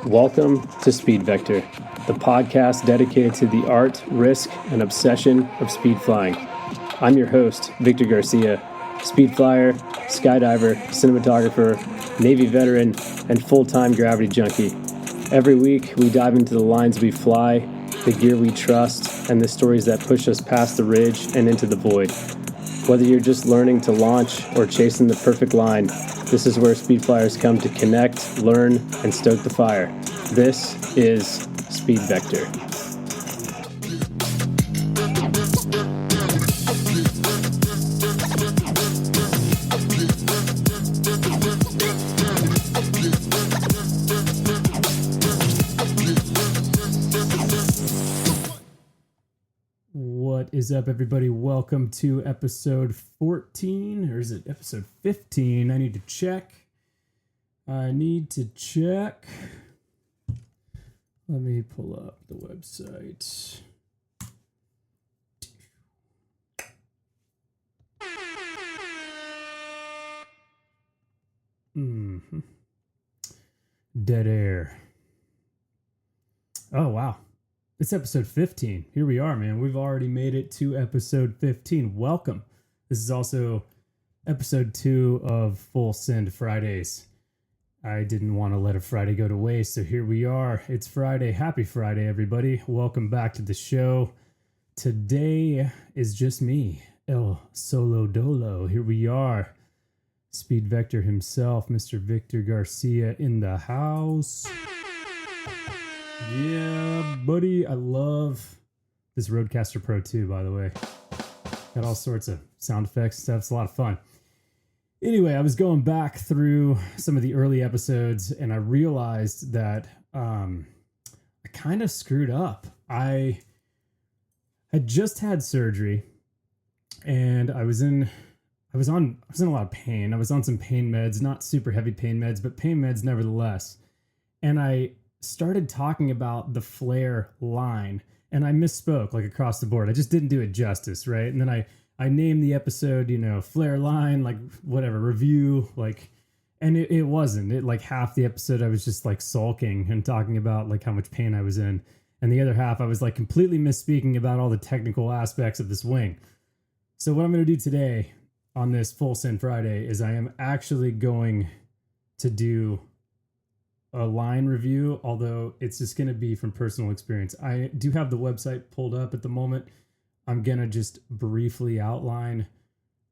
Welcome to Speed Vector, the podcast dedicated to the art, risk, and obsession of speed flying. I'm your host, Victor Garcia, speed flyer, skydiver, cinematographer, Navy veteran, and full-time gravity junkie. Every week, we dive into the lines we fly, the gear we trust, and the stories that push us past the ridge and into the void. Whether you're just learning to launch or chasing the perfect line, this is where speed flyers come to connect, learn, and stoke the fire. This is Speed Vector. What is up, everybody? Welcome to episode 14, or is it episode 15? I need to check. Let me pull up the website. Dead air. Oh, wow. It's episode 15. Here we are, man. We've already made it to episode 15. Welcome. This is also episode 2 of Full Send Fridays. I didn't want to let a Friday go to waste, so here we are. It's Friday. Happy Friday, everybody. Welcome back to the show. Today is just me, El Solo Dolo. Here we are. Speed Vector himself, Mr. Victor Garcia in the house. Yeah, buddy. I love this Rodecaster Pro 2, by the way. Got all sorts of sound effects and stuff. It's a lot of fun. Anyway, I was going back through some of the early episodes, and I realized that I kind of screwed up. I had just had surgery, and I was in a lot of pain. I was on some pain meds, not super heavy pain meds, but pain meds nevertheless. And I started talking about the flare line, and I misspoke like across the board. I just didn't do it justice, right? And then I named the episode, flare line, like whatever, review, like, and it wasn't. It like half the episode I was just like sulking and talking about like how much pain I was in. And the other half I was like completely misspeaking about all the technical aspects of this wing. So what I'm going to do today on this Full Send Friday is I am actually going to do a line review, although it's just going to be from personal experience. I do have the website pulled up at the moment. I'm going to just briefly outline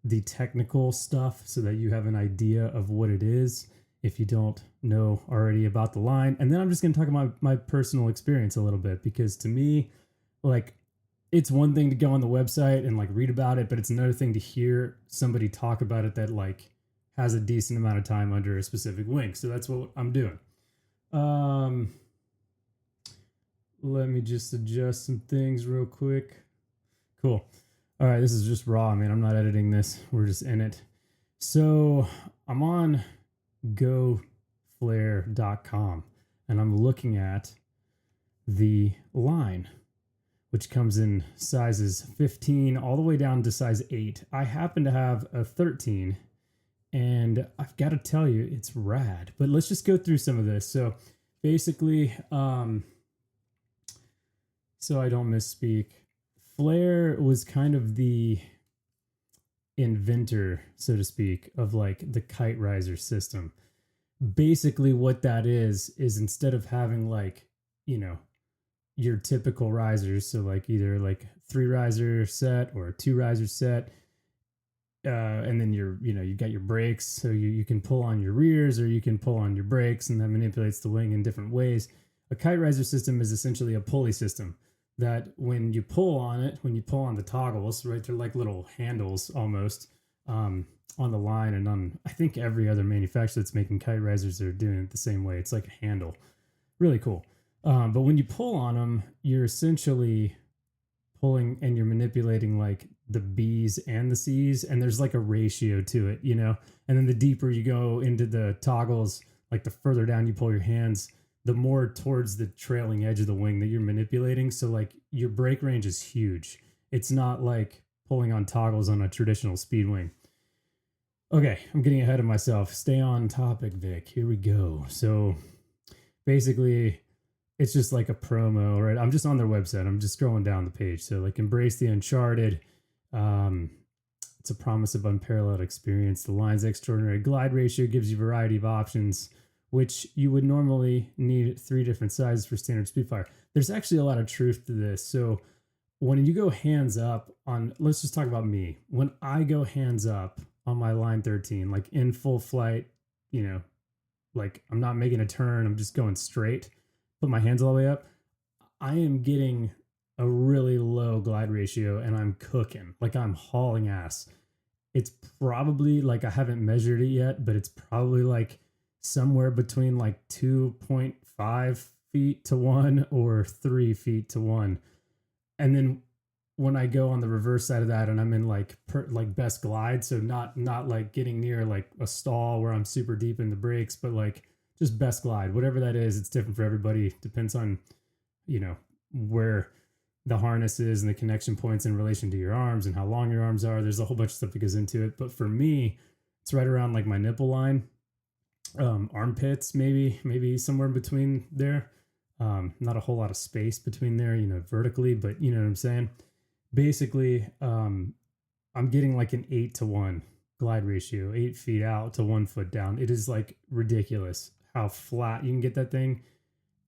the technical stuff so that you have an idea of what it is if you don't know already about the line. And then I'm just going to talk about my personal experience a little bit, because to me, like, it's one thing to go on the website and like read about it, but it's another thing to hear somebody talk about it that like has a decent amount of time under a specific wing. So that's what I'm doing. Let me just adjust some things real quick. Cool. All right, this is just raw, man. I'm not editing this. We're just in it. So I'm on goflare.com, and I'm looking at the line, which comes in sizes 15 all the way down to size 8. I happen to have a 13, and I've got to tell you, it's rad. But let's just go through some of this. So basically, so I don't misspeak, Flare was kind of the inventor, so to speak, of like the kite riser system. Basically what that is instead of having like, your typical risers, so like either like 3 riser set or a 2 riser set, and then you got your brakes, so you can pull on your rears or you can pull on your brakes, and that manipulates the wing in different ways. A kite riser system is essentially a pulley system that when you pull on the toggles, right, they're like little handles almost on the line, and on I think every other manufacturer that's making kite risers are doing it the same way. It's like a handle. Really cool. But when you pull on them, you're essentially pulling and you're manipulating like the B's and the C's, and there's like a ratio to it, and then the deeper you go into the toggles, like the further down you pull your hands, the more towards the trailing edge of the wing that you're manipulating. So like your brake range is huge. It's not like pulling on toggles on a traditional speed wing. Okay, I'm getting ahead of myself. Stay on topic, Vic. Here we go. So basically it's just like a promo, right? I'm just on their website. I'm just scrolling down the page. So like embrace the uncharted. It's a promise of unparalleled experience. The line's extraordinary glide ratio gives you a variety of options, which you would normally need 3 different sizes for standard Speedflyer. There's actually a lot of truth to this. So when you go hands up on, let's just talk about me. When I go hands up on my line 13, like in full flight, like I'm not making a turn, I'm just going straight, put my hands all the way up, I am getting a really low glide ratio and I'm cooking, like I'm hauling ass. It's probably like, I haven't measured it yet, but it's probably like somewhere between like 2.5 feet to 1 or 3 feet to 1. And then when I go on the reverse side of that and I'm in like best glide, so not like getting near like a stall where I'm super deep in the brakes, but like just best glide, whatever that is, it's different for everybody. Depends on, where the harness is and the connection points in relation to your arms and how long your arms are. There's a whole bunch of stuff that goes into it. But for me, it's right around like my nipple line, armpits, maybe somewhere in between there. Not a whole lot of space between there, vertically, but you know what I'm saying? Basically, I'm getting like an 8-to-1 glide ratio, 8 feet out to 1 foot down. It is like ridiculous how flat you can get that thing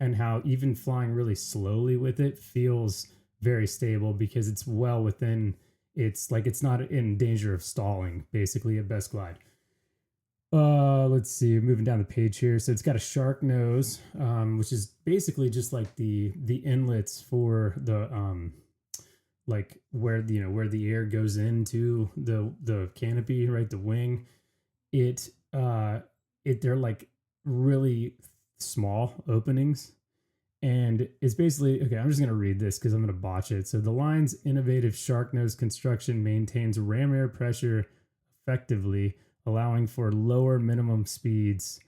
and how even flying really slowly with it feels very stable because it's well within, it's not in danger of stalling basically at best glide. Let's see, moving down the page here. So it's got a shark nose, which is basically just like the inlets for the like where the air goes into the canopy, right? The wing. They're like really small openings. And it's basically, okay, I'm just going to read this because I'm going to botch it. So the line's innovative shark nose construction maintains ram air pressure effectively, allowing for lower minimum speeds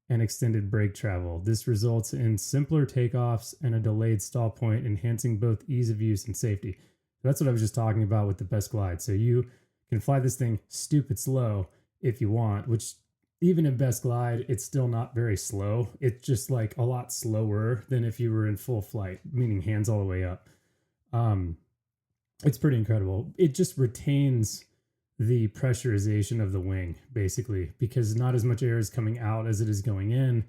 and extended brake travel. This results in simpler takeoffs and a delayed stall point, enhancing both ease of use and safety. That's what I was just talking about with the best glide. So you can fly this thing stupid slow if you want, which even in best glide, it's still not very slow. It's just like a lot slower than if you were in full flight, meaning hands all the way up. It's pretty incredible. It just retains the pressurization of the wing, basically, because not as much air is coming out as it is going in,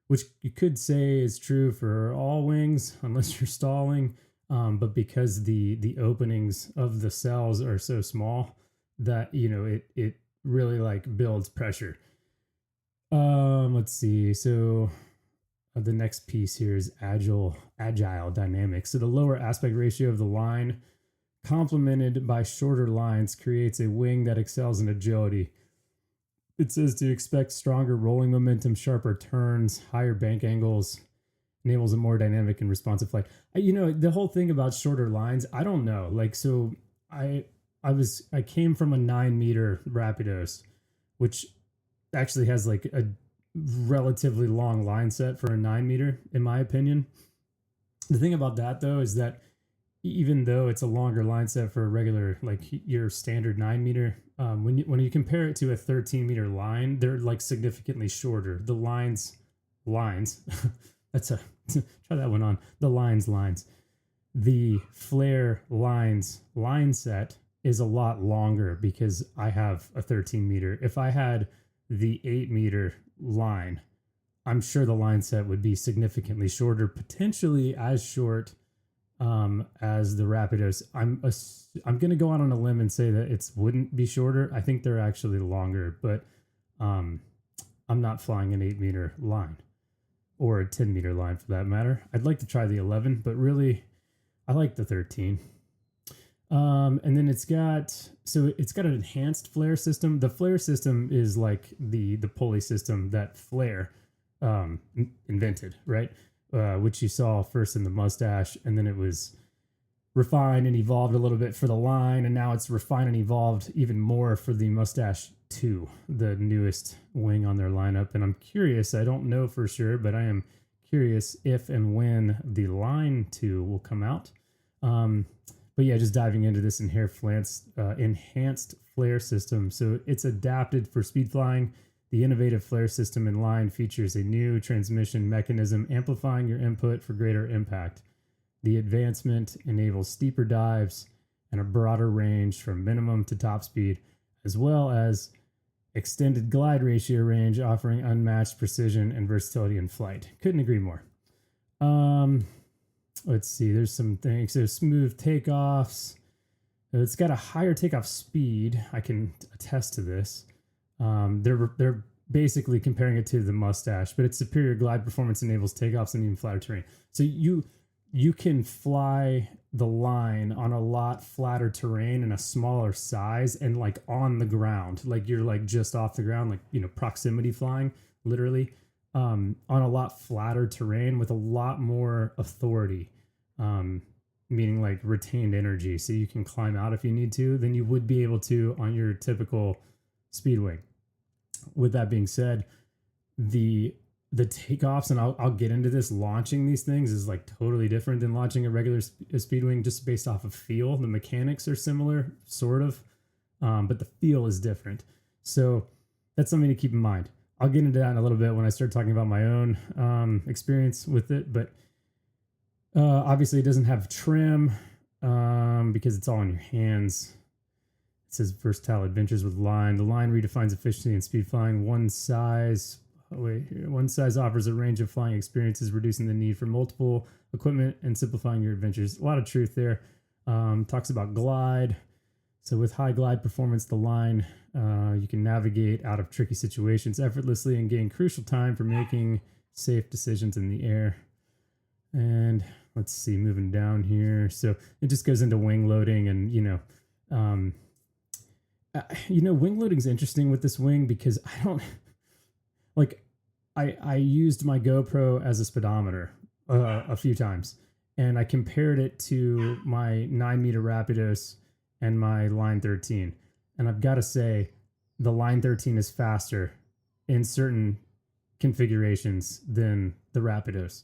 which you could say is true for all wings, unless you're stalling. But because the openings of the cells are so small that, it really like builds pressure. Let's see. So the next piece here is agile dynamics. So the lower aspect ratio of the line complemented by shorter lines creates a wing that excels in agility. It says to expect stronger rolling momentum, sharper turns, higher bank angles, enables a more dynamic and responsive flight. The whole thing about shorter lines, I don't know. Like, so I came from a 9-meter Rapidos, which actually has like a relatively long line set for a 9-meter, in my opinion. The thing about that though is that even though it's a longer line set for a regular, like your standard 9-meter, when you compare it to a 13-meter line, they're like significantly shorter. The lines, that's try that one on. The lines. The flare lines line set is a lot longer because I have a 13-meter. If I had the 8-meter line, I'm sure the line set would be significantly shorter, potentially as short as the Rapidos. I'm going to go out on a limb and say that it wouldn't be shorter. I think they're actually longer, but I'm not flying an 8-meter line or a 10-meter line for that matter. I'd like to try the 11, but really I like the 13. And then it's got an enhanced flare system. The flare system is like the pulley system that Flare invented, right? Which you saw first in the Mustache, and then it was refined and evolved a little bit for the line, and now it's refined and evolved even more for the Mustache 2, the newest wing on their lineup. And I'm curious, I don't know for sure, but I am curious if and when the Line 2 will come out. But yeah, just diving into this enhanced flare system. So it's adapted for speed flying. The innovative flare system in line features a new transmission mechanism amplifying your input for greater impact. The advancement enables steeper dives and a broader range from minimum to top speed, as well as extended glide ratio range, offering unmatched precision and versatility in flight. Couldn't agree more. Let's see, there's some things. There's smooth takeoffs. It's got a higher takeoff speed. I can attest to this. They're basically comparing it to the Mustache, but its superior glide performance enables takeoffs in even flatter terrain. So you can fly the Line on a lot flatter terrain in a smaller size and like on the ground, like you're like just off the ground, like, you know, proximity flying, literally, on a lot flatter terrain with a lot more authority, meaning like retained energy. So you can climb out if you need to, than you would be able to on your typical Speedwing. With that being said, the takeoffs, and I'll get into this, launching these things is like totally different than launching a regular Speedwing, just based off of feel. The mechanics are similar, sort of, but the feel is different. So that's something to keep in mind. I'll get into that in a little bit when I start talking about my own experience with it. But obviously it doesn't have trim because it's all in your hands. It says versatile adventures with Line. The Line redefines efficiency and speed flying. One size offers a range of flying experiences, reducing the need for multiple equipment and simplifying your adventures. A lot of truth there. Talks about glide. So with high glide performance, the Line, you can navigate out of tricky situations effortlessly and gain crucial time for making safe decisions in the air. And let's see, moving down here. So it just goes into wing loading, and, wing loading is interesting with this wing because I don't like, I used my GoPro as a speedometer a few times, and I compared it to my 9-meter Rapidos and my Line 13. And I've got to say, the Line 13 is faster in certain configurations than the Rapidos.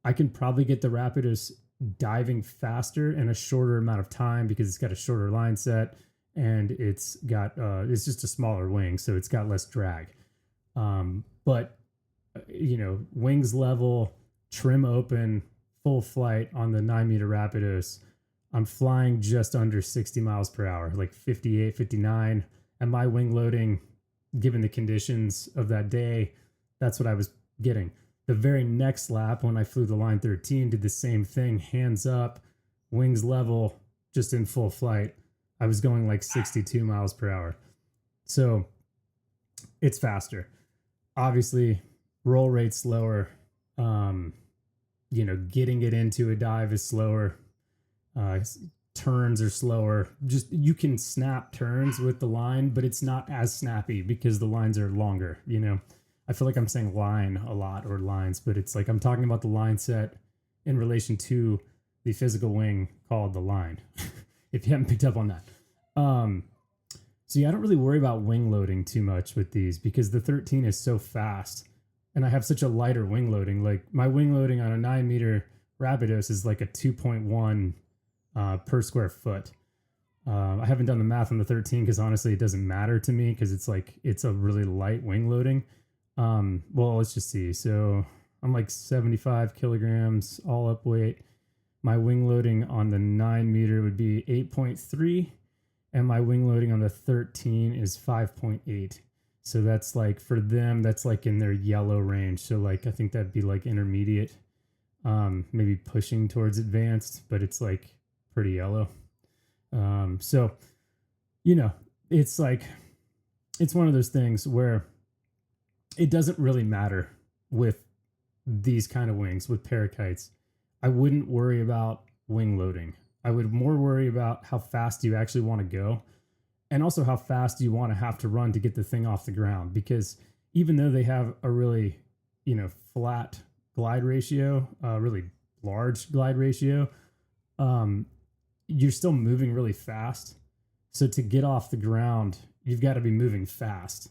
I can probably get the Rapidos diving faster in a shorter amount of time because it's got a shorter line set, and it's got it's just a smaller wing, so it's got less drag. But wings level, trim open, full flight on the 9-meter Rapidos, I'm flying just under 60 miles per hour, like 58, 59. And my wing loading, given the conditions of that day, that's what I was getting. The very next lap, when I flew the Line 13, did the same thing, hands up, wings level, just in full flight. I was going like 62 miles per hour. So it's faster. Obviously, roll rate slower. Getting it into a dive is slower. Turns are slower. Just, you can snap turns with the Line, but it's not as snappy because the lines are longer. I feel like I'm saying line a lot, or lines, but it's like I'm talking about the line set in relation to the physical wing called the Line. If you haven't picked up on that. So yeah, I don't really worry about wing loading too much with these because the 13 is so fast, and I have such a lighter wing loading. Like my wing loading on a 9-meter Rapidos is like a 2.1 per square foot. I haven't done the math on the 13 because honestly it doesn't matter to me because it's a really light wing loading. Well, let's just see. So I'm like 75 kilograms all up weight. My wing loading on the 9-meter would be 8.3, and my wing loading on the 13 is 5.8. So that's like, for them, that's like in their yellow range. So like, I think that'd be like intermediate, maybe pushing towards advanced, but it's like pretty yellow. So, it's like, it's one of those things where it doesn't really matter with these kind of wings, with parakites. I wouldn't worry about wing loading. I would more worry about how fast you actually want to go, and also how fast you want to have to run to get the thing off the ground. Because even though they have a really, flat glide ratio, really large glide ratio, you're still moving really fast. So to get off the ground, you've got to be moving fast.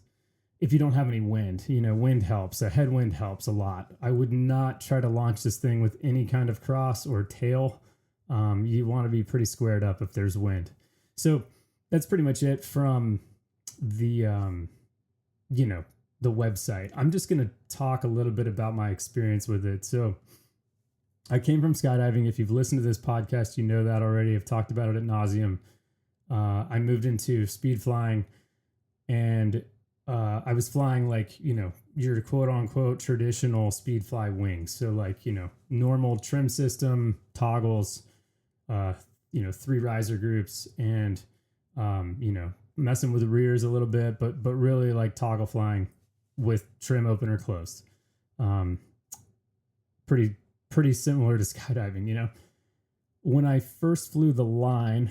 If you don't have any wind, wind helps. A headwind helps a lot. I would not try to launch this thing with any kind of cross or tail. You want to be pretty squared up if there's wind. So that's pretty much it from the, the website. I'm just going to talk a little bit about my experience with it. So I came from skydiving. If you've listened to this podcast, you know that already. I've talked about it ad nauseum. I moved into speed flying, and I was flying like, your quote unquote traditional speed fly wings. So like, normal trim system, toggles, 3 riser groups, and, messing with the rears a little bit, but really like toggle flying with trim open or closed. Pretty similar to skydiving, When I first flew the line,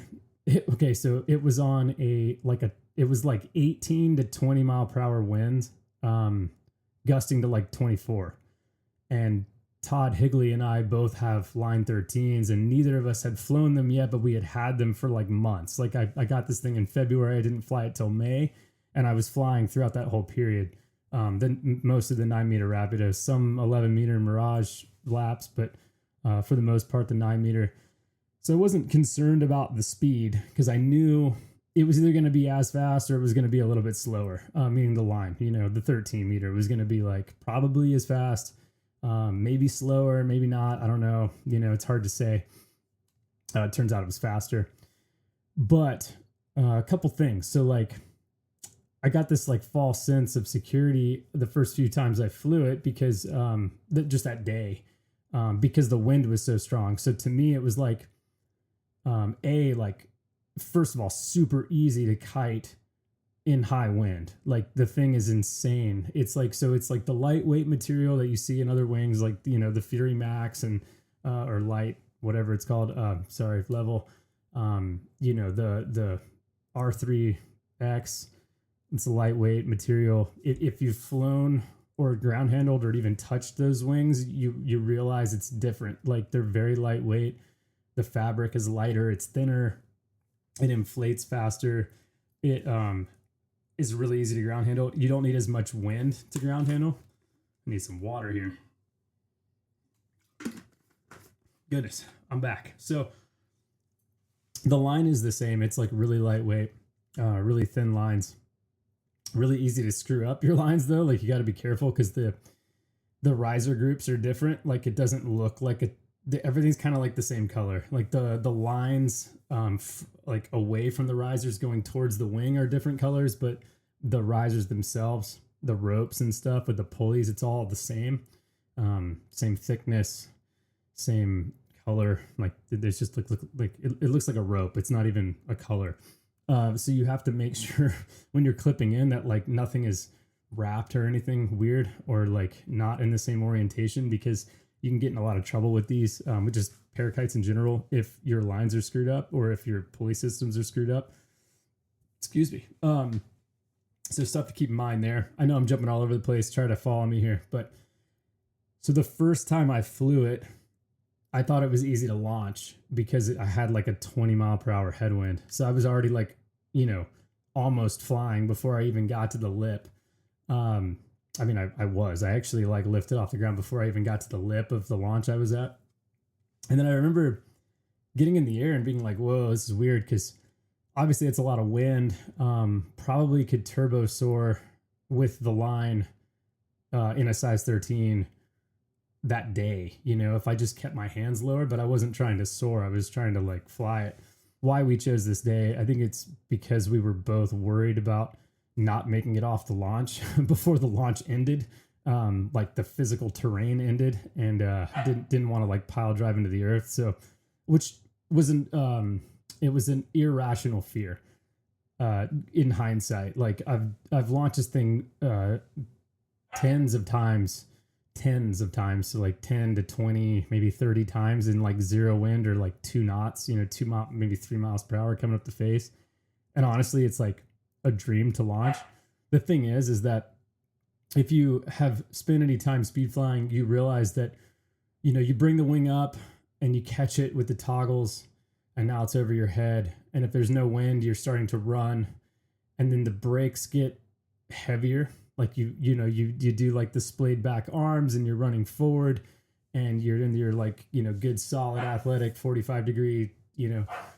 so it was on it was like 18 to 20 mile per hour winds, gusting to like 24. And Todd Higley and I both have line 13s, and neither of us had flown them yet, but we had them for like months. Like I got this thing in February. I didn't fly it till May, and I was flying throughout that whole period. Then most of the 9-meter Rapidos, some 11-meter Mirage laps, but for the most part, the 9-meter. So I wasn't concerned about the speed because I knew it was either going to be as fast or it was going to be a little bit slower, meaning the line, the 13-meter was going to be like probably as fast, maybe slower, maybe not. I don't know. It's hard to say. It turns out it was faster. But a couple things. So like I got this like false sense of security the first few times I flew it because just that day, because the wind was so strong. So to me, it was like, first of all, super easy to kite in high wind. Like the thing is insane. It's like the lightweight material that you see in other wings, like, the Fury Max and, or light, whatever it's called. Level, the R3X, it's a lightweight material. If you've flown or ground handled or even touched those wings, you realize it's different. Like they're very lightweight. The fabric is lighter. It's thinner. It inflates faster. It is really easy to ground handle. You don't need as much wind to ground handle. I need some water here. Goodness, I'm back. So the line is the same. It's like really lightweight, really thin lines. Really easy to screw up your lines though. Like you got to be careful because the riser groups are different. Like it doesn't look like everything's kind of like the same color. Like the lines like away from the risers going towards the wing are different colors, but the risers themselves, the ropes and stuff with the pulleys, it's all the same. Same thickness, same color. Like there's just look like it looks like a rope. It's not even a color. So you have to make sure when you're clipping in that like nothing is wrapped or anything weird or like not in the same orientation, because you can get in a lot of trouble with these, with just parakites in general, if your lines are screwed up or if your pulley systems are screwed up. Excuse me. So stuff to keep in mind there. I know I'm jumping all over the place. Try to follow me here. But so the first time I flew it, I thought it was easy to launch because I had like a 20 mile per hour headwind. So I was already like, almost flying before I even got to the lip. I actually like lifted off the ground before I even got to the lip of the launch I was at. And then I remember getting in the air and being like, whoa, this is weird. Cause obviously it's a lot of wind. Probably could turbo soar with the line, in a size 13 that day, if I just kept my hands lower, but I wasn't trying to soar. I was trying to like fly it. Why we chose this day, I think it's because we were both worried about not making it off the launch before the launch ended. Like the physical terrain ended, and didn't want to like pile drive into the earth. So, which was it was an irrational fear. In hindsight, like I've launched this thing tens of times, so like 10 to 20, maybe 30 times in like zero wind or like 2 knots, 2 maybe 3 miles per hour coming up the face. And honestly, it's like a dream to launch. The thing is that if you have spent any time speed flying, you realize that, you bring the wing up and you catch it with the toggles, and now it's over your head. And if there's no wind, you're starting to run, and then the brakes get heavier. Like you do like the splayed back arms, and you're running forward, and you're in your like, good solid athletic 45 degree,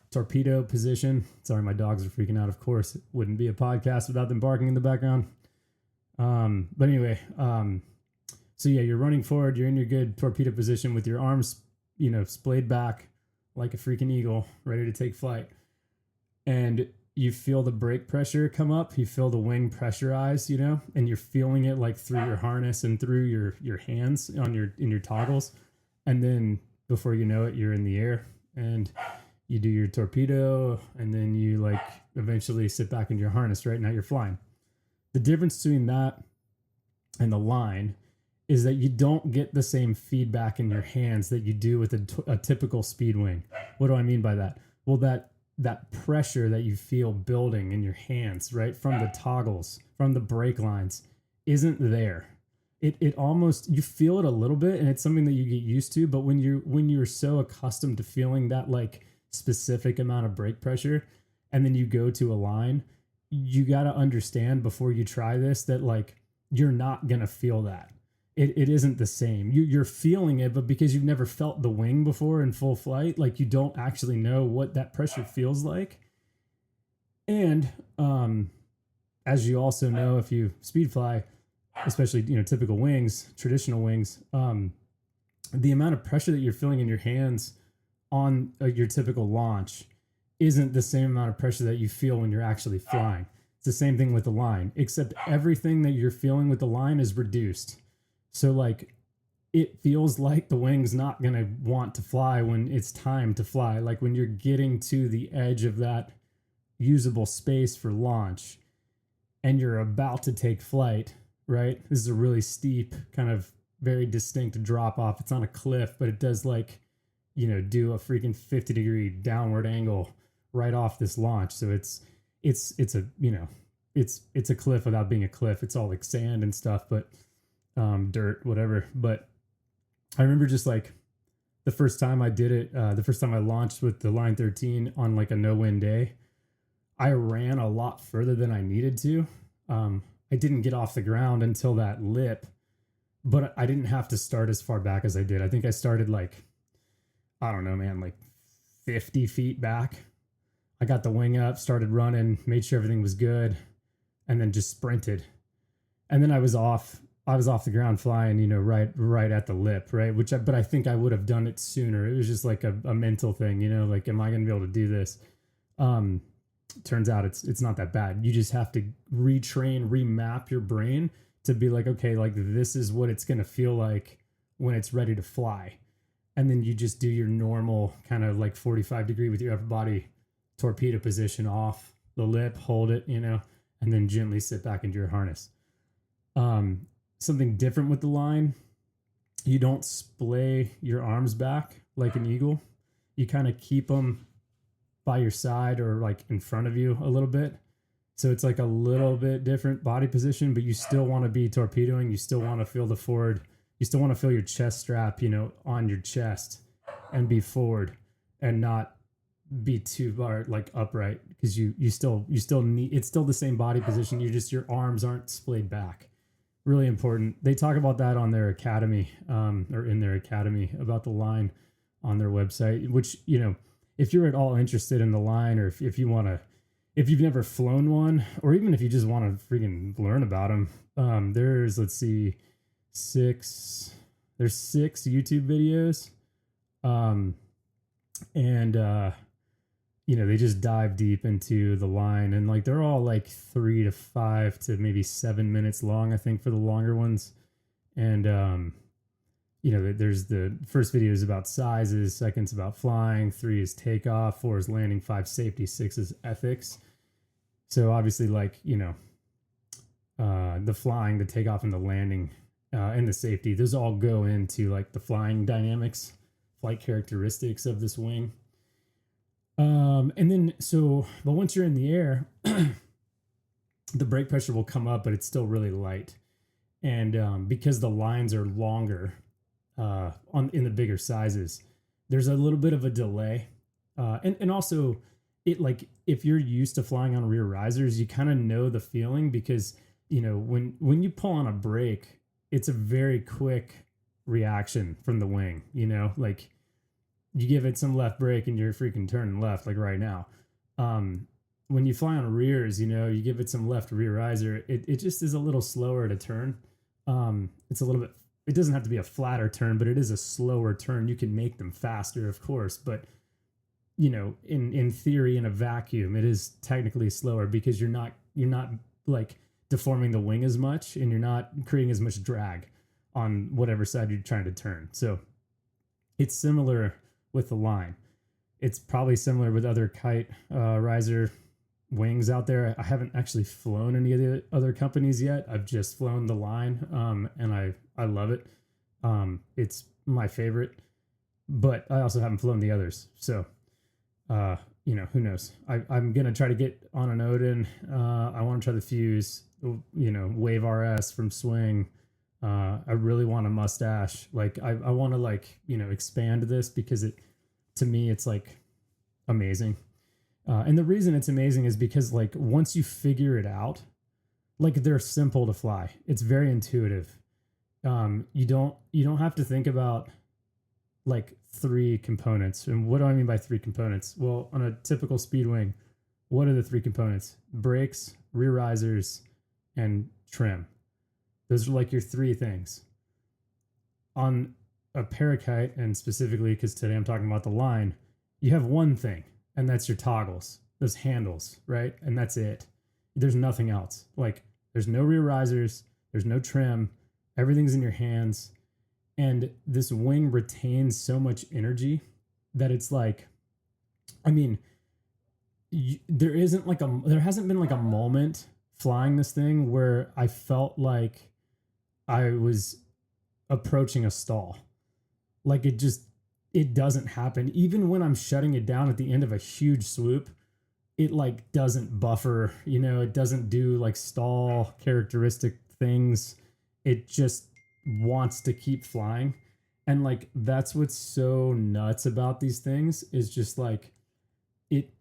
torpedo position. Sorry, my dogs are freaking out. Of course, it wouldn't be a podcast without them barking in the background. But anyway, so yeah, you're running forward, you're in your good torpedo position with your arms, splayed back like a freaking eagle, ready to take flight. And you feel the brake pressure come up, you feel the wing pressurize, and you're feeling it like through your harness and through your hands in your toggles. And then before you know it, you're in the air and you do your torpedo, and then you like eventually sit back in your harness, right? Now you're flying. The difference between that and the line is that you don't get the same feedback in your hands that you do with a typical speed wing. What do I mean by that? Well, that pressure that you feel building in your hands, right, from the toggles, from the brake lines, isn't there. It almost, you feel it a little bit, and it's something that you get used to. But when you're so accustomed to feeling that like specific amount of brake pressure, and then you go to a line, you got to understand before you try this that like you're not gonna feel that. It isn't the same. You're feeling it, but because you've never felt the wing before in full flight, like you don't actually know what that pressure feels like. And as you also know, if you speed fly, especially typical wings, traditional wings, the amount of pressure that you're feeling in your hands on your typical launch isn't the same amount of pressure that you feel when you're actually flying. It's the same thing with the line, except everything that you're feeling with the line is reduced. So like it feels like the wing's not going to want to fly when it's time to fly. Like when you're getting to the edge of that usable space for launch and you're about to take flight, right? This is a really steep, kind of very distinct drop off. It's on a cliff, but it does like, do a freaking 50-degree downward angle right off this launch. So it's a, it's a cliff without being a cliff. It's all like sand and stuff, but dirt, whatever. But I remember just like the first time I did it, the first time I launched with the Line 13 on like a no-wind day, I ran a lot further than I needed to. I didn't get off the ground until that lip, but I didn't have to start as far back as I did. I think I started like, I don't know, man, like 50 feet back. I got the wing up, started running, made sure everything was good, and then just sprinted. And then I was off the ground flying, right at the lip, right? But I think I would have done it sooner. It was just like a mental thing, like, am I going to be able to do this? Turns out it's not that bad. You just have to remap your brain to be like, okay, like this is what it's going to feel like when it's ready to fly. And then you just do your normal kind of like 45 degree with your upper body torpedo position off the lip, hold it, and then gently sit back into your harness. Something different with the line, you don't splay your arms back like an eagle. You kind of keep them by your side or like in front of you a little bit. So it's like a little bit different body position, but you still want to be torpedoing. You still want to feel the forward. You still want to feel your chest strap, on your chest and be forward and not be too far like upright, because you still need, it's still the same body position. Your arms aren't splayed back. Really important. They talk about that on their academy, or in their academy, about the line on their website, which, if you're at all interested in the line, or if you want to, if you've never flown one, or even if you just want to freaking learn about them, there's, let's see, six YouTube videos. They just dive deep into the line, and like they're all like 3 to 5 to maybe 7 minutes long, I think, for the longer ones. And there's the first video is about sizes, second's about flying, 3 is takeoff, 4 is landing, 5 safety, 6 is ethics. So obviously, like, the flying, the takeoff, and the landing, and the safety, those all go into like the flying dynamics, flight characteristics of this wing. But once you're in the air, the brake pressure will come up, but it's still really light. And because the lines are longer in the bigger sizes, there's a little bit of a delay. And also, it, like, if you're used to flying on rear risers, you kind of know the feeling, because when you pull on a brake, it's a very quick reaction from the wing. Like, you give it some left brake and you're freaking turning left, like right now. when you fly on rears, you give it some left rear riser, it just is a little slower to turn. It's a little bit, it doesn't have to be a flatter turn, but it is a slower turn. You can make them faster, of course, but in theory, in a vacuum, it is technically slower because you're not like deforming the wing as much, and you're not creating as much drag on whatever side you're trying to turn. So it's similar with the line. It's probably similar with other kite riser wings out there. I haven't actually flown any of the other companies yet. I've just flown the line, and I love it. It's my favorite, but I also haven't flown the others. So, who knows? I'm going to try to get on an Odin. I want to try the Fuse, Wave RS from Swing. I really want a Mustache. Like I want to expand this because to me, it's like amazing. And the reason it's amazing is because once you figure it out, they're simple to fly. It's very intuitive. You don't have to think about three components. And what do I mean by three components? Well, on a typical speed wing, what are the three components? Brakes, rear risers, and trim. Those are your three things. On a parakite, and specifically because today I'm talking about the line, you have one thing, and that's your toggles, those handles, right? And that's it. There's nothing else. There's no rear risers, there's no trim, everything's in your hands. And this wing retains so much energy that it's there hasn't been a moment flying this thing where I felt like I was approaching a stall. It doesn't happen. Even when I'm shutting it down at the end of a huge swoop, it doesn't buffer, it doesn't do stall characteristic things. It just wants to keep flying. And that's what's so nuts about these things is just it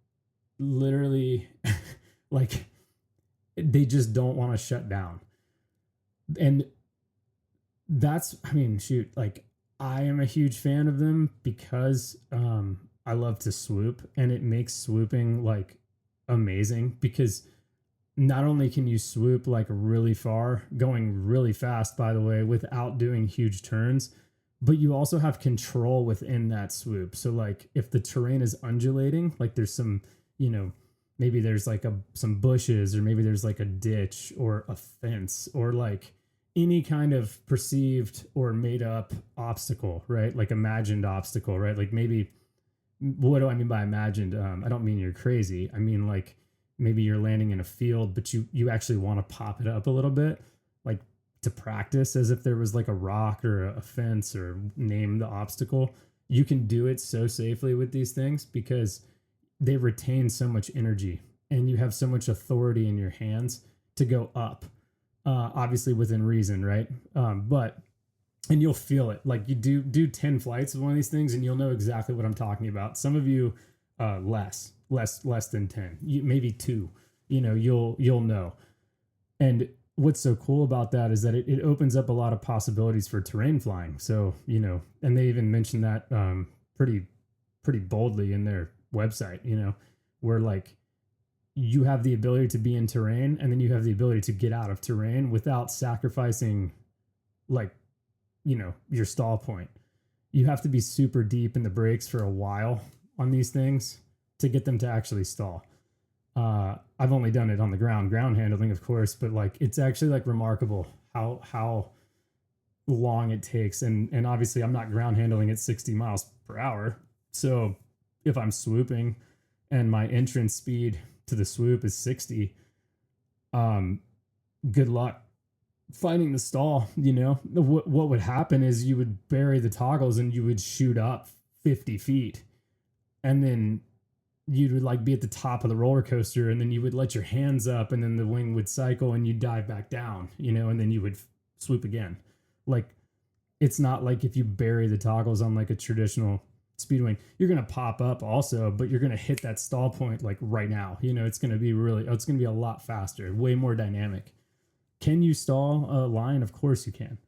literally they just don't want to shut down. And that's, shoot, I am a huge fan of them because I love to swoop, and it makes swooping amazing because not only can you swoop really far, going really fast, by the way, without doing huge turns, but you also have control within that swoop. So if the terrain is undulating, there's some, maybe there's some bushes, or maybe there's a ditch or a fence, or any kind of perceived or made up obstacle, right? Imagined obstacle, right? Maybe, what do I mean by imagined? I don't mean you're crazy. I mean, maybe you're landing in a field, but you actually want to pop it up a little bit, to practice as if there was a rock or a fence, or name the obstacle. You can do it so safely with these things because they retain so much energy, and you have so much authority in your hands to go up. Obviously within reason, right? And you'll feel it. You do 10 flights of one of these things, and you'll know exactly what I'm talking about. Some of you, less than 10, maybe 2, you'll know. And what's so cool about that is that it opens up a lot of possibilities for terrain flying. So, and they even mentioned that, pretty boldly in their website, where you have the ability to be in terrain, and then you have the ability to get out of terrain without sacrificing your stall point. You have to be super deep in the brakes for a while on these things to get them to actually stall. I've only done it on the ground handling, of course, but it's actually remarkable how long it takes. And obviously I'm not ground handling at 60 miles per hour. So if I'm swooping and my entrance speed to the swoop is 60, good luck finding the stall. What would happen is you would bury the toggles and you would shoot up 50 feet, and then you would be at the top of the roller coaster, and then you would let your hands up, and then the wing would cycle and you dive back down, and then you would swoop again. It's not if you bury the toggles on a traditional speed wing, you're going to pop up also, but you're going to hit that stall point right now. It's going to be it's going to be a lot faster, way more dynamic. Can you stall a line? Of course you can.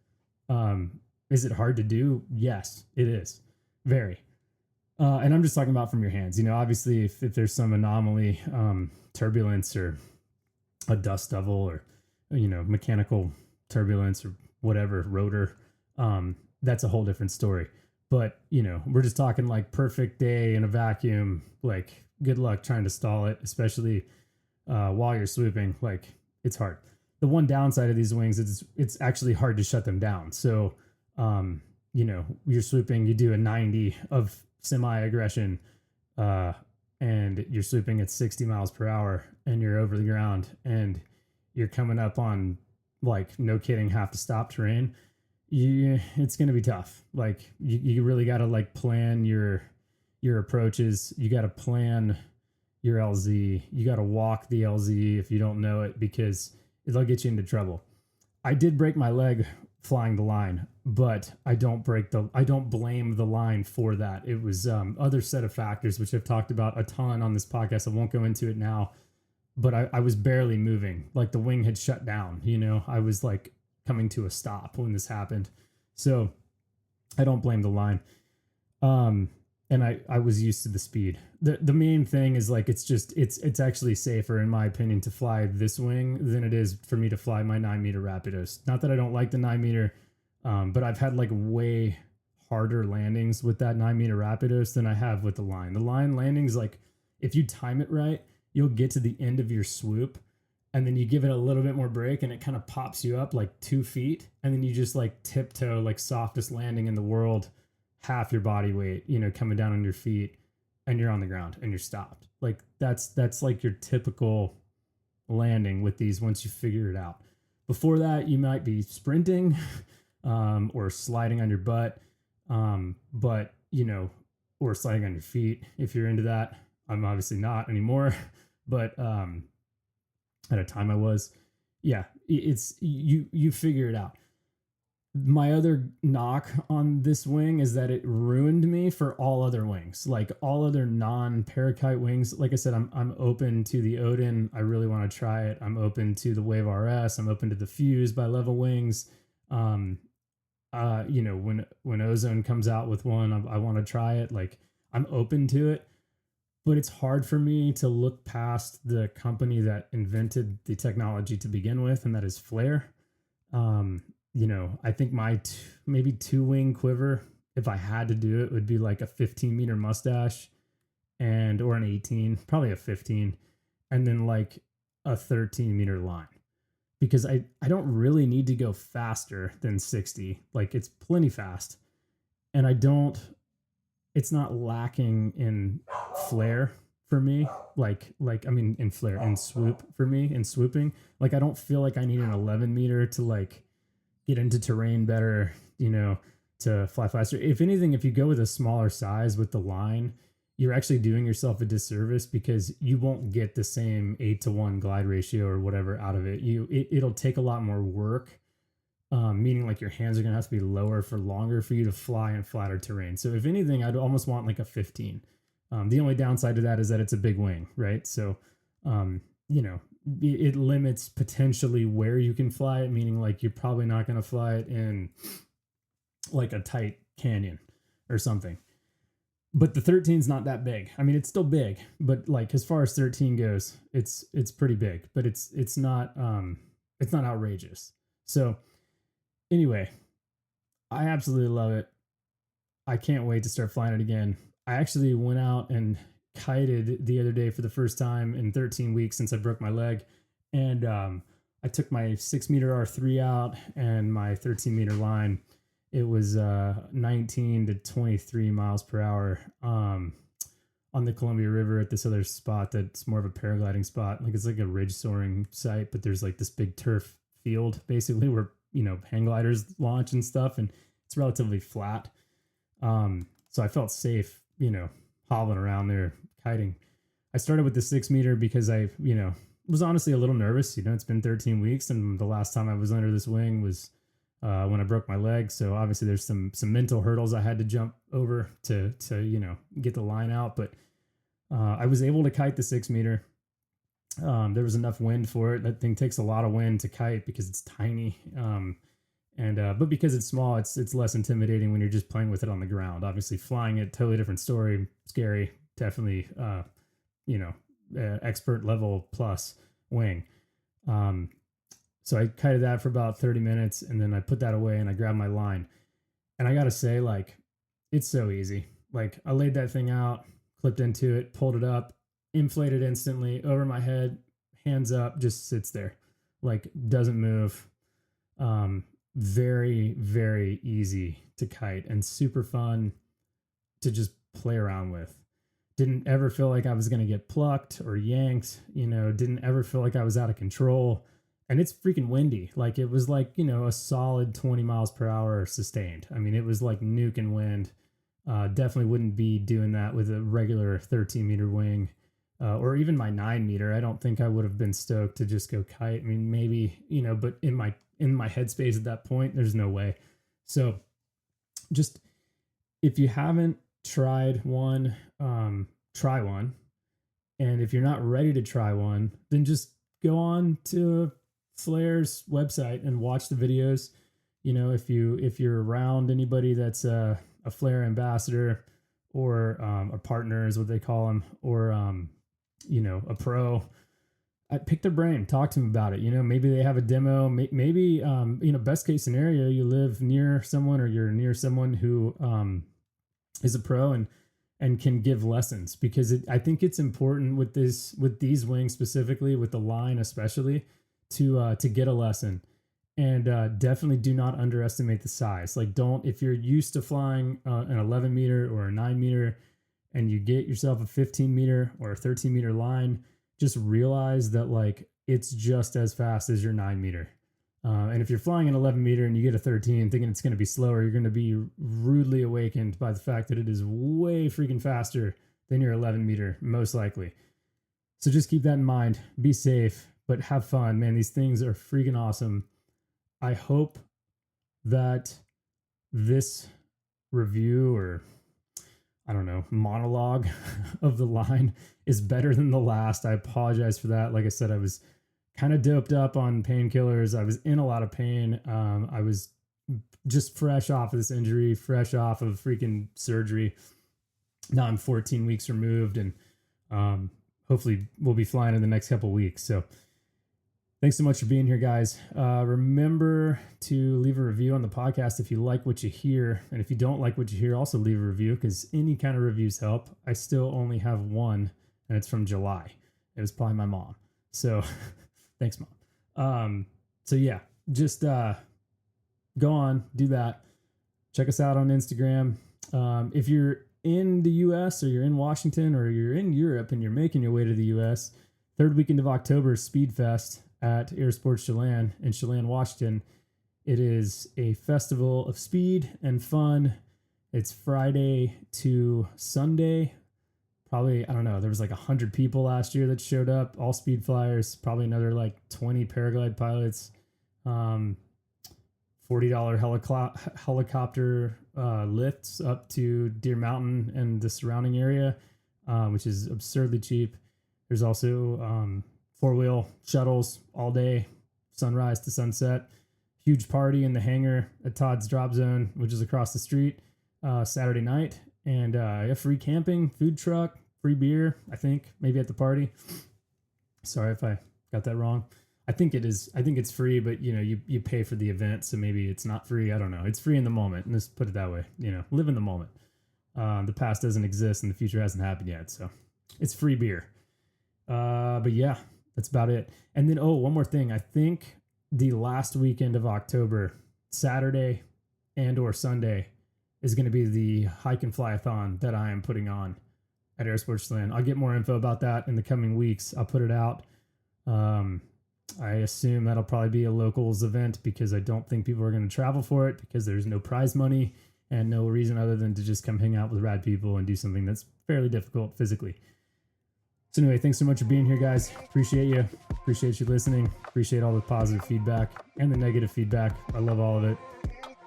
Is it hard to do? Yes, it is. Very. And I'm just talking about from your hands. Obviously, if there's some anomaly, turbulence or a dust devil or mechanical turbulence or whatever rotor, that's a whole different story. But we're just talking like perfect day in a vacuum. Like, good luck trying to stall it, especially while you're swooping. Like, it's hard. The one downside of these wings is it's actually hard to shut them down. So you're swooping, you do a 90 of semi aggression, and you're swooping at 60 miles per hour, and you're over the ground, and you're coming up on, like, no kidding, have to stop terrain. It's going to be tough. Like, you really got to like plan your approaches. You got to plan your LZ. You got to walk the LZ if you don't know it, because it'll get you into trouble. I did break my leg flying the line, but I don't blame the line for that. It was other set of factors, which I've talked about a ton on this podcast. I won't go into it now, but I was barely moving. Like, the wing had shut down, I was like coming to a stop when this happened. So I don't blame the line. And I was used to the speed. The main thing is, like, it's actually safer, in my opinion, to fly this wing than it is for me to fly my 9-meter Rapidos. Not that I don't like the 9-meter, but I've had like way harder landings with that 9-meter Rapidos than I have with the line. The line landings, like, if you time it right, you'll get to the end of your swoop, and then you give it a little bit more break, and it kind of pops you up like 2 feet, and then you just like tiptoe, like softest landing in the world, half your body weight, coming down on your feet, and you're on the ground and you're stopped. Like, that's like your typical landing with these once you figure it out. Before that, you might be sprinting, or sliding on your butt, but or sliding on your feet if you're into that. I'm obviously not anymore, but at a time I was. Yeah, it's you figure it out. My other knock on this wing is that it ruined me for all other wings, like all other non-Parakeet wings. Like I said, I'm open to the Odin. I really want to try it. I'm open to the Wave RS. I'm open to the Fuse by Level Wings. When Ozone comes out with one, I want to try it. Like, I'm open to it, but it's hard for me to look past the company that invented the technology to begin with, and that is Flare. I think my maybe 2-wing quiver, if I had to do it, would be like a 15-meter mustache or an 18, probably a 15, and then like a 13-meter line, because I don't really need to go faster than 60. Like, it's plenty fast, and it's not lacking in flare for me. In flare and swoop for me, in swooping. Like, I don't feel like I need an 11-meter to like get into terrain better, to fly faster. If anything, if you go with a smaller size with the line, you're actually doing yourself a disservice, because you won't get the same 8-to-1 glide ratio or whatever out of it. It'll take a lot more work, meaning like your hands are going to have to be lower for longer for you to fly in flatter terrain. So if anything, I'd almost want like a 15. The only downside to that is that it's a big wing, right? So, it limits potentially where you can fly it, meaning like you're probably not going to fly it in like a tight canyon or something. But the 13 is not that big. I mean, it's still big, but like as far as 13 goes, it's pretty big, but it's not outrageous. So anyway, I absolutely love it. I can't wait to start flying it again. I actually went out and kited the other day for the first time in 13 weeks since I broke my leg. And I took my 6-meter R3 out and my 13-meter line. It was 19 to 23 miles per hour on the Columbia River at this other spot that's more of a paragliding spot. Like, it's like a ridge soaring site, but there's like this big turf field basically where, hang gliders launch and stuff. And it's relatively flat. So I felt safe, hobbling around there kiting. I started with the 6-meter because I, was honestly a little nervous. It's been 13 weeks, and the last time I was under this wing was when I broke my leg. So obviously there's some mental hurdles I had to jump over to get the line out. But I was able to kite the 6-meter. There was enough wind for it. That thing takes a lot of wind to kite because it's tiny. And but because it's small, it's less intimidating when you're just playing with it on the ground. Obviously, flying it, totally different story. Scary, definitely. Expert level plus wing. So I kited that for about 30 minutes, and then I put that away and I grabbed my line. And I gotta say, like, it's so easy. Like, I laid that thing out, clipped into it, pulled it up, inflated instantly over my head, hands up, just sits there, like, doesn't move. Very, very easy to kite and super fun to just play around with. Didn't ever feel like I was going to get plucked or yanked, didn't ever feel like I was out of control. And it's freaking windy. Like, it was like, a solid 20 miles per hour sustained. I mean, it was like nuking wind. Definitely wouldn't be doing that with a regular 13-meter wing, or even my 9-meter. I don't think I would have been stoked to just go kite. I mean, maybe, but in my headspace at that point, there's no way. So just, if you haven't tried one, try one. And if you're not ready to try one, then just go on to Flair's website and watch the videos. If you're around anybody that's a Flair ambassador, or a partner is what they call them, or a pro, I pick their brain, talk to them about it. Maybe they have a demo. Maybe best case scenario, you live near someone, or you're near someone who is a pro and can give lessons, because I think it's important with these wings specifically, with the line especially, to get a lesson. And definitely do not underestimate the size. Like, if you're used to flying an 11 meter or a 9 meter, and you get yourself a 15 meter or a 13 meter line, just realize that, like, it's just as fast as your 9 meter. And if you're flying an 11 meter and you get a 13 thinking it's going to be slower, you're going to be rudely awakened by the fact that it is way freaking faster than your 11 meter, most likely. So just keep that in mind. Be safe, but have fun, man. These things are freaking awesome. I hope that this review, or I don't know, monologue of the line is better than the last. I apologize for that. Like I said, I was kind of doped up on painkillers. I was in a lot of pain. I was just fresh off of this injury, fresh off of freaking surgery. Now I'm 14 weeks removed, and hopefully we'll be flying in the next couple of weeks. So thanks so much for being here, guys. Remember to leave a review on the podcast if you like what you hear. And if you don't like what you hear, also leave a review, because any kind of reviews help. I still only have one, and it's from July. It was probably my mom. So thanks, Mom. So yeah, just go on, do that. Check us out on Instagram. If you're in the US, or you're in Washington, or you're in Europe and you're making your way to the US, third weekend of October, Speed Fest at Air Sports Chelan in Chelan, Washington. It is a festival of speed and fun. It's Friday to Sunday. Probably, I don't know, there was like 100 people last year that showed up, all speed flyers, probably another like 20 paraglide pilots, $40 helicopter lifts up to Deer Mountain and the surrounding area, which is absurdly cheap. There's also 4-wheel shuttles all day, sunrise to sunset. Huge party in the hangar at Todd's Drop Zone, which is across the street, Saturday night. And free camping, food truck, free beer, I think, maybe at the party. Sorry if I got that wrong. I think it is. I think it's free, but you pay for the event, so maybe it's not free. I don't know. It's free in the moment. Let's put it that way. Live in the moment. The past doesn't exist and the future hasn't happened yet, so it's free beer. But yeah, that's about it. And then, one more thing. I think the last weekend of October, Saturday and or Sunday, is going to be the Hike and Fly-a-thon that I am putting on at Air Sports Land. I'll get more info about that in the coming weeks. I'll put it out. I assume that'll probably be a locals event, because I don't think people are going to travel for it, because there's no prize money and no reason other than to just come hang out with rad people and do something that's fairly difficult physically. So anyway, thanks so much for being here, guys. Appreciate you. Appreciate you listening. Appreciate all the positive feedback and the negative feedback. I love all of it.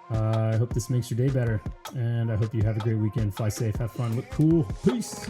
I hope this makes your day better, and I hope you have a great weekend. Fly safe, have fun, look cool. Peace.